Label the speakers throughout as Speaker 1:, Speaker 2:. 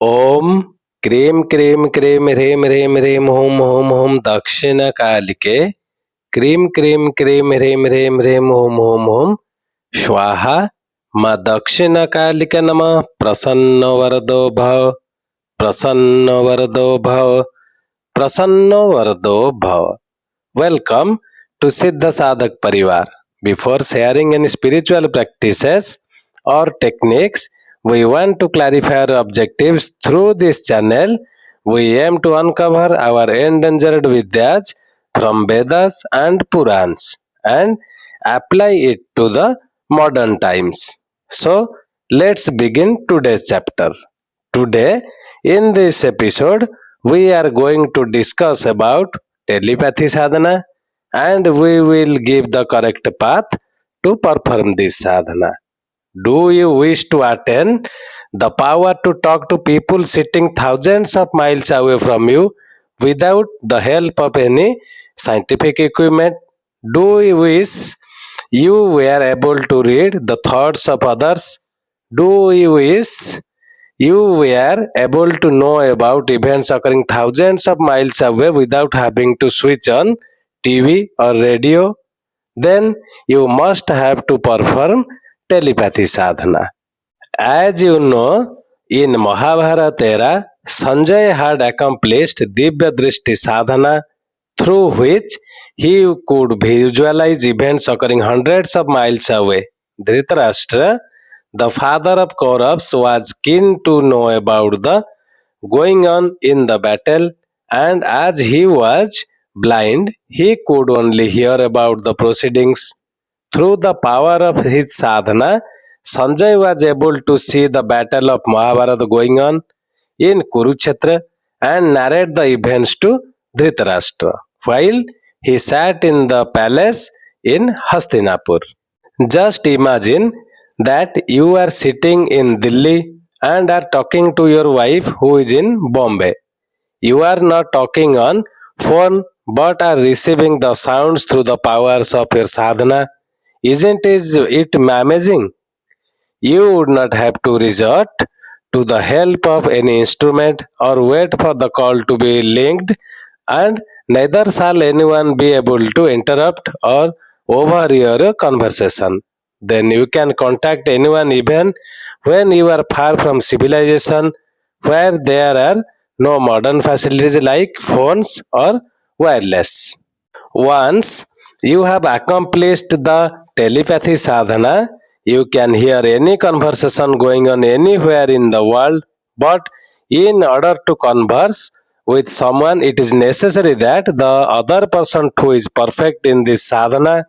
Speaker 1: ओम cream क्रीम क्रीम ह्रीम ह्रीम ह्रीम हुम हुम हुम दक्षिणकालिके क्रीम क्रीम क्रीम ह्रीम ह्रीम ह्रीम हुम हुम हुम स्वाहा माँ दक्षिणकालिका नमः प्रसन्न वरदो भव प्रसन्न वरदो भव प्रसन्न वरदो भव. Welcome to Siddha Sadhak Parivar. Before sharing any spiritual practices or techniques, we want to clarify our objectives through this channel. We aim to uncover our endangered Vidyas from Vedas and Purans and apply it to the modern times. So, let's begin today's chapter. Today, in this episode, we are going to discuss about telepathy sadhana and we will give the correct path to perform this sadhana. Do you wish to attain the power to talk to people sitting thousands of miles away from you without the help of any scientific equipment? Do you wish you were able to read the thoughts of others? Do you wish you were able to know about events occurring thousands of miles away without having to switch on TV or radio? Then you must have to perform telepathy sadhana. As you know, in Mahabharata era, Sanjay had accomplished Divya Drishti sadhana through which he could visualize events occurring hundreds of miles away. Dhritarashtra, the father of Kauravas, was keen to know about the going on in the battle, and as he was blind, he could only hear about the proceedings. Through the power of his sadhana, Sanjay was able to see the battle of Mahabharata going on in Kurukshetra and narrate the events to Dhritarashtra while he sat in the palace in Hastinapur. Just imagine that you are sitting in Delhi and are talking to your wife who is in Bombay. You are not talking on phone but are receiving the sounds through the powers of your sadhana. Isn't it amazing? You would not have to resort to the help of any instrument or wait for the call to be linked, and neither shall anyone be able to interrupt or overhear your conversation. Then you can contact anyone even when you are far from civilization, where there are no modern facilities like phones or wireless. Once you have accomplished the telepathy sadhana, you can hear any conversation going on anywhere in the world. But in order to converse with someone, it is necessary that the other person who is perfect in this sadhana.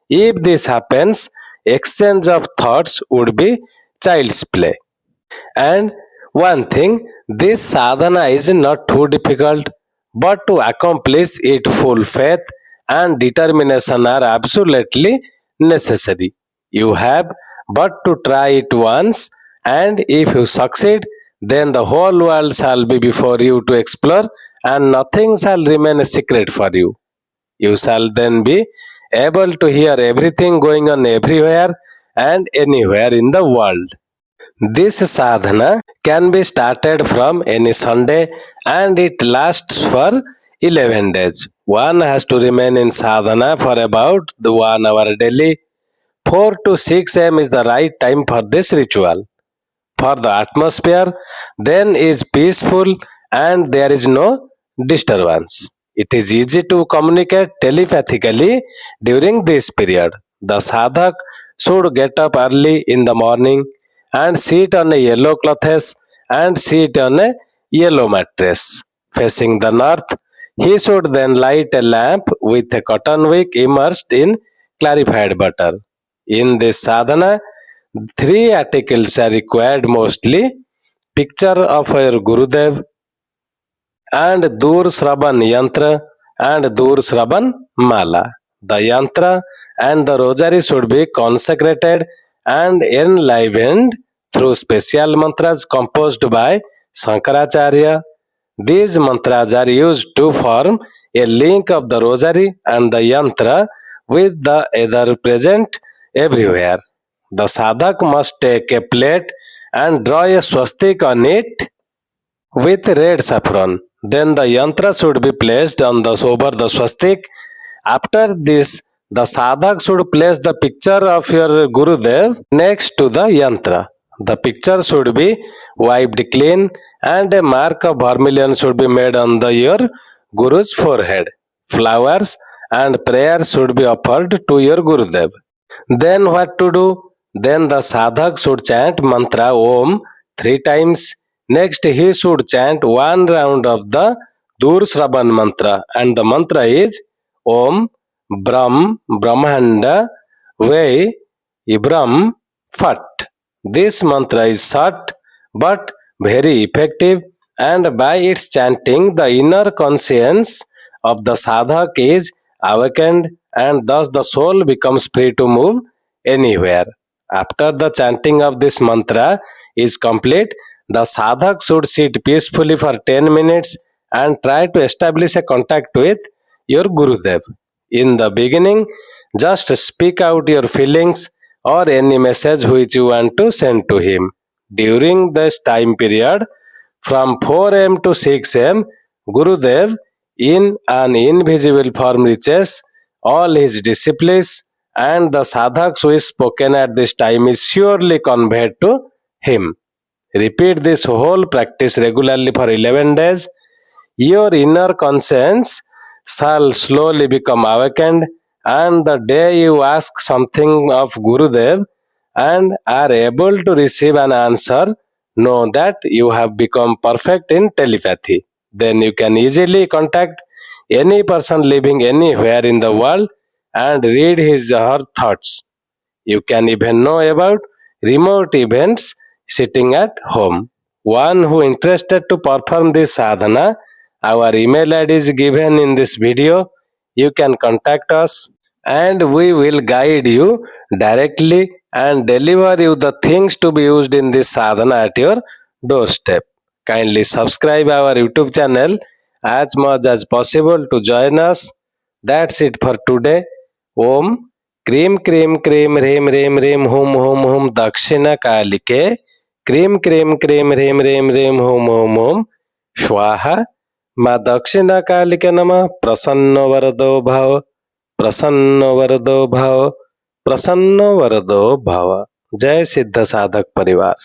Speaker 1: If this happens, exchange of thoughts would be child's play. And one thing, this sadhana is not too difficult, but to accomplish it, full faith and determination are absolutely necessary. You have but to try it once, and if you succeed, then the whole world shall be before you to explore, and nothing shall remain a secret for you. You shall then be able to hear everything going on everywhere and anywhere in the world. This sadhana can be started from any Sunday and it lasts for 11 days. One has to remain in sadhana for about 1 hour daily. 4 to 6 am is the right time for this ritual. For the atmosphere then is peaceful and there is no disturbance. It is easy to communicate telepathically during this period. The sadhak should get up early in the morning and sit on a yellow clothes and sit on a yellow mattress facing the north. He should then light a lamp with a cotton wick immersed in clarified butter. In this sadhana, three articles are required mostly: picture of your Gurudev and Dur Sraban Yantra and Dur Sraban Mala. The yantra and the rosary should be consecrated and enlivened through special mantras composed by Shankaracharya. These mantras are used to form a link of the rosary and the yantra with the other present everywhere. The sadhak must take a plate and draw a swastik on it with red saffron. Then the yantra should be placed over the swastik. After this, the sadhak should place the picture of your Gurudev next to the yantra. The picture should be wiped clean and a mark of vermilion should be made on your Guru's forehead. Flowers and prayers should be offered to your Gurudev. Then what to do? Then the sadhak should chant mantra Om 3 times. Next, he should chant one round of the Dur Sravan mantra, and the mantra is Om Brahm Brahmanda Vai Ibram Fat. This mantra is short but very effective, and by its chanting, the inner conscience of the sadhak is awakened, and thus the soul becomes free to move anywhere. After the chanting of this mantra is complete, the sadhak should sit peacefully for 10 minutes and try to establish a contact with your Gurudev. In the beginning, just speak out your feelings or any message which you want to send to him. During this time period, from 4 am to 6 am, Gurudev in an invisible form reaches all his disciples, and the sadhaks who is spoken at this time is surely conveyed to him. Repeat this whole practice regularly for 11 days. Your inner conscience shall slowly become awakened, and the day you ask something of Gurudev and are able to receive an answer, know that you have become perfect in telepathy. Then you can easily contact any person living anywhere in the world and read his or her thoughts. You can even know about remote events sitting at home. One who interested to perform this sadhana, our email ID is given in this video. You can contact us and we will guide you directly and deliver you the things to be used in this sadhana at your doorstep. Kindly subscribe our YouTube channel as much as possible to join us. That's it for today. Om क्रीम क्रीम क्रीम ह्रीम ह्रीम ह्रीम हुम हुम हुम दक्षिण कालिके क्रीम क्रीम क्रीम ह्रीम ह्रीम ह्रीम हुम हुम हुम स्वाहा माँ दक्षिण कालिके नमः प्रसन्न वरदो भव प्रसन्न वरदो भव प्रसन्न वरदो भव। जय सिद्ध साधक परिवार।